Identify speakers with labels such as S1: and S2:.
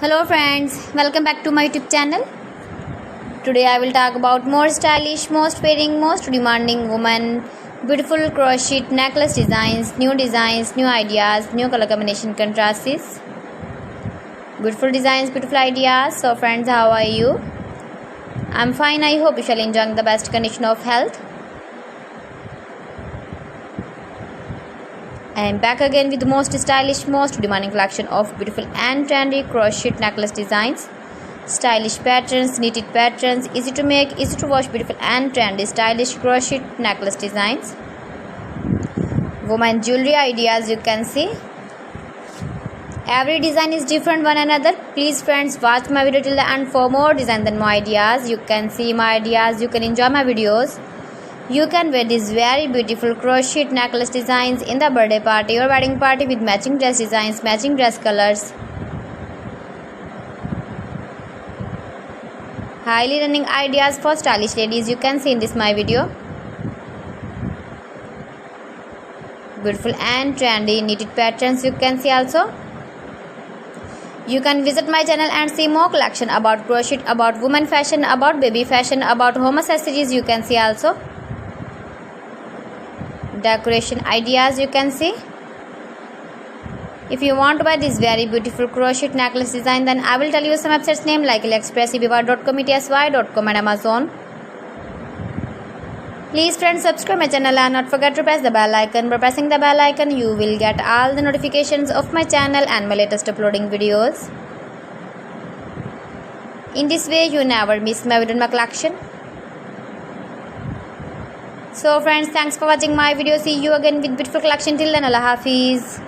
S1: Hello friends, welcome back to my YouTube channel. Today I will talk about more stylish, most wearing, most demanding women, beautiful crochet necklace designs, new ideas, new color combination contrasts. Beautiful designs, beautiful ideas. So friends, how are you? I'm fine. I hope you shall enjoy the best condition of health. I am back again with the most stylish, most demanding collection of beautiful and trendy crochet necklace designs. Stylish patterns, knitted patterns, easy to make, easy to wash, beautiful and trendy stylish crochet necklace designs. Woman jewelry ideas, you can see. Every design is different one another. Please friends, watch my video till the end for more designs and more ideas. You can see my ideas, you can enjoy my videos. You can wear these very beautiful crochet necklace designs in the birthday party or wedding party with matching dress designs, matching dress colors. Highly running ideas for stylish ladies, you can see in this my video. Beautiful and trendy knitted patterns, you can see also. You can visit my channel and see more collection about crochet, about women fashion, about baby fashion, about home accessories, you can see also. Decoration ideas, you can see. If you want to buy this very beautiful crochet necklace design, then I will tell you some websites name like AliExpress, eBay.com, ETSY.com and Amazon. Please friends, subscribe my channel and not forget to press the bell icon. By pressing the bell icon, you will get all the notifications of my channel and my latest uploading videos. In this way, you never miss my video in my collection. So friends, thanks for watching my video. See you again with beautiful collection. Till then, Allah Hafiz.